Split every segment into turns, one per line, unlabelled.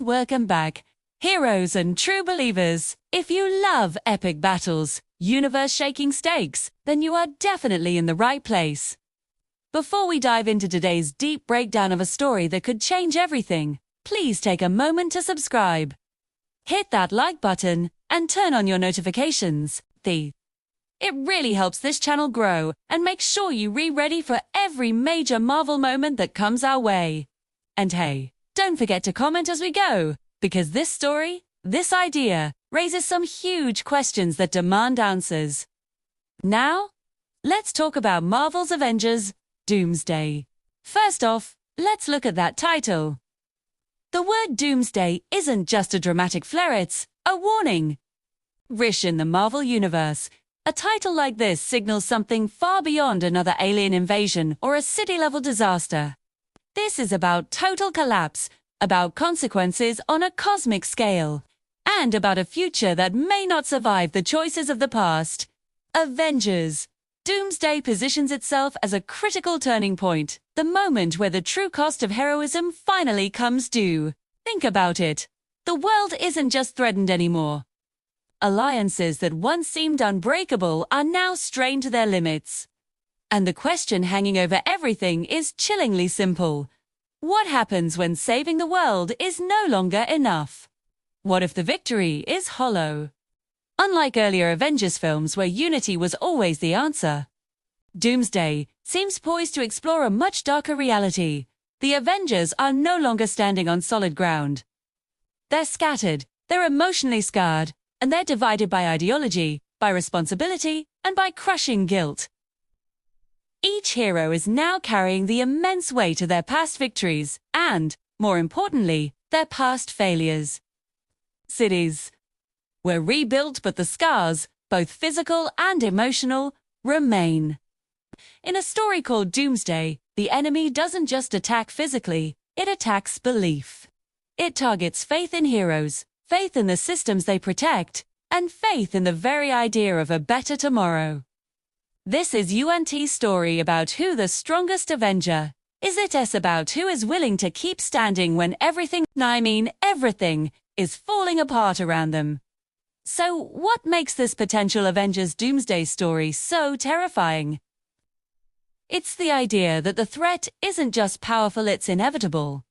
Welcome back, heroes and true believers. If you love epic battles, universe-shaking stakes, then you are definitely in the right place. Before we dive into today's deep breakdown of a story that could change everything, please take a moment to subscribe. Hit that like button and turn on your notifications. It really helps this channel grow, and make sure you be ready for every major Marvel moment that comes our way. And hey, don't forget to comment as we go, because this story, this idea, raises some huge questions that demand answers. Now, let's talk about Marvel's Avengers Doomsday. First off, let's look at that title. The word Doomsday isn't just a dramatic flair, it's a warning. Rich in the Marvel Universe, a title like this signals something far beyond another alien invasion or a city-level disaster. This is about total collapse, about consequences on a cosmic scale, and about a future that may not survive the choices of the past. Avengers Doomsday positions itself as a critical turning point, the moment where the true cost of heroism finally comes due. Think about it. The world isn't just threatened anymore. Alliances that once seemed unbreakable are now strained to their limits. And the question hanging over everything is chillingly simple. What happens when saving the world is no longer enough? What if the victory is hollow? Unlike earlier Avengers films where unity was always the answer, Doomsday seems poised to explore a much darker reality. The Avengers are no longer standing on solid ground. They're scattered, they're emotionally scarred, and they're divided by ideology, by responsibility, and by crushing guilt. Each hero is now carrying the immense weight of their past victories and, more importantly, their past failures. Cities were rebuilt, but the scars, both physical and emotional, remain. In a story called Doomsday, the enemy doesn't just attack physically, it attacks belief. It targets faith in heroes, faith in the systems they protect, and faith in the very idea of a better tomorrow. This is UNT's story about who the strongest Avenger is. It's about who is willing to keep standing when everything, is falling apart around them. So, what makes this potential Avengers Doomsday story so terrifying? It's the idea that the threat isn't just powerful, it's inevitable.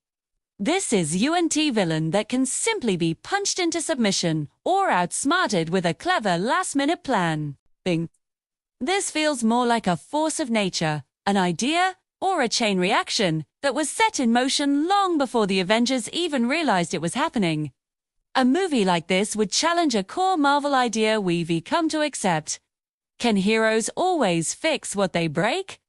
This is UNT villain that can simply be punched into submission or outsmarted with a clever last-minute plan. This feels more like a force of nature, an idea, or a chain reaction that was set in motion long before the Avengers even realized it was happening. A movie like this would challenge a core Marvel idea we've come to accept. Can heroes always fix what they break?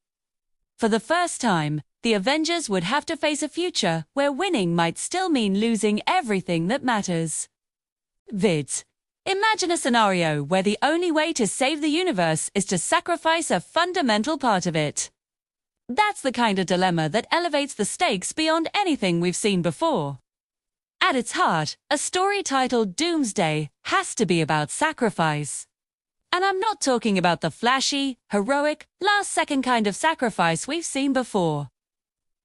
For the first time, the Avengers would have to face a future where winning might still mean losing everything that matters. Imagine a scenario where the only way to save the universe is to sacrifice a fundamental part of it. That's the kind of dilemma that elevates the stakes beyond anything we've seen before. At its heart, a story titled Doomsday has to be about sacrifice. And I'm not talking about the flashy, heroic, last-second kind of sacrifice we've seen before.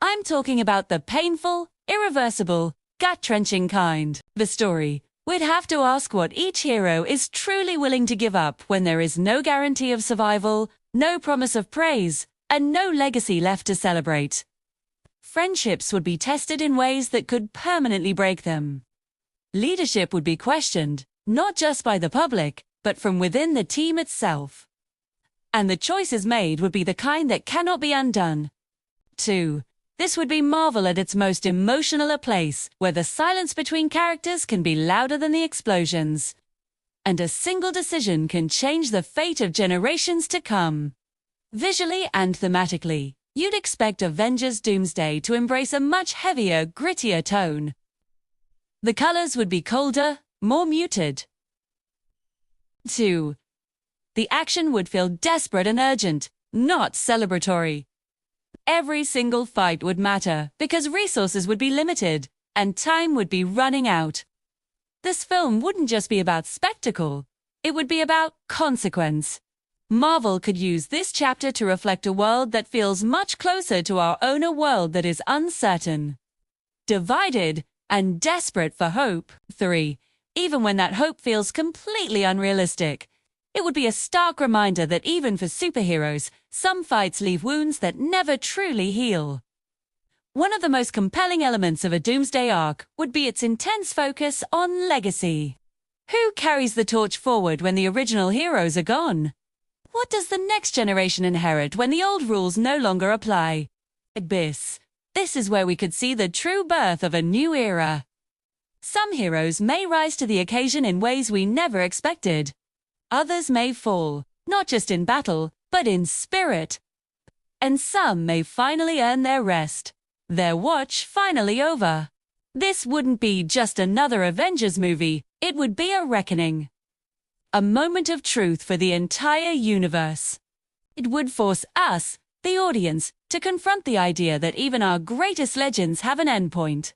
I'm talking about the painful, irreversible, gut-wrenching kind. The story we'd have to ask what each hero is truly willing to give up when there is no guarantee of survival, no promise of praise, and no legacy left to celebrate. Friendships would be tested in ways that could permanently break them. Leadership would be questioned, not just by the public, but from within the team itself. And the choices made would be the kind that cannot be undone. 2. This would be Marvel at its most emotional, a place where the silence between characters can be louder than the explosions. And a single decision can change the fate of generations to come. Visually and thematically, you'd expect Avengers Doomsday to embrace a much heavier, grittier tone. The colors would be colder, more muted. 2. The action would feel desperate and urgent, not celebratory. Every single fight would matter because resources would be limited and time would be running out. This film wouldn't just be about spectacle, it would be about consequence. Marvel could use this chapter to reflect a world that feels much closer to our own, a world that is uncertain, divided, and desperate for hope. 3. Even when that hope feels completely unrealistic. It would be a stark reminder that even for superheroes, some fights leave wounds that never truly heal. One of the most compelling elements of a Doomsday arc would be its intense focus on legacy. Who carries the torch forward when the original heroes are gone? What does the next generation inherit when the old rules no longer apply? Abyss. This is where we could see the true birth of a new era. Some heroes may rise to the occasion in ways we never expected. Others may fall, not just in battle, but in spirit. And some may finally earn their rest. Their watch finally over. This wouldn't be just another Avengers movie, it would be a reckoning. A moment of truth for the entire universe. It would force us, the audience, to confront the idea that even our greatest legends have an endpoint.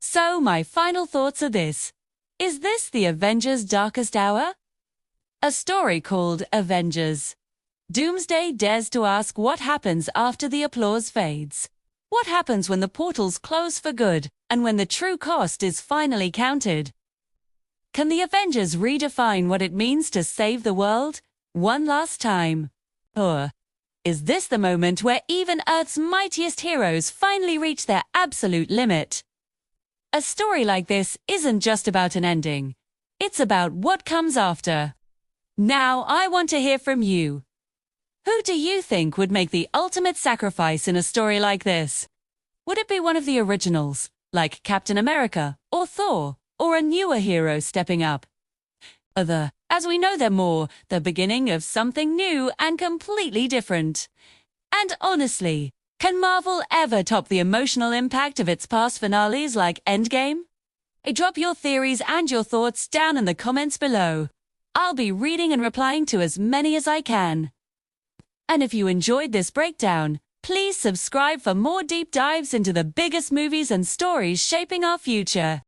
So my final thoughts are this. Is this the Avengers' darkest hour? A story called Avengers. Doomsday dares to ask what happens after the applause fades. What happens when the portals close for good and when the true cost is finally counted? Can the Avengers redefine what it means to save the world one last time? Or is this the moment where even Earth's mightiest heroes finally reach their absolute limit? A story like this isn't just about an ending. It's about what comes after. Now I want to hear from you. Who do you think would make the ultimate sacrifice in a story like this? Would it be one of the originals, like Captain America or Thor, or a newer hero stepping up? As we know them more, the beginning of something new and completely different. And honestly, can Marvel ever top the emotional impact of its past finales like Endgame? Drop your theories and your thoughts down in the comments below. I'll be reading and replying to as many as I can. And if you enjoyed this breakdown, please subscribe for more deep dives into the biggest movies and stories shaping our future.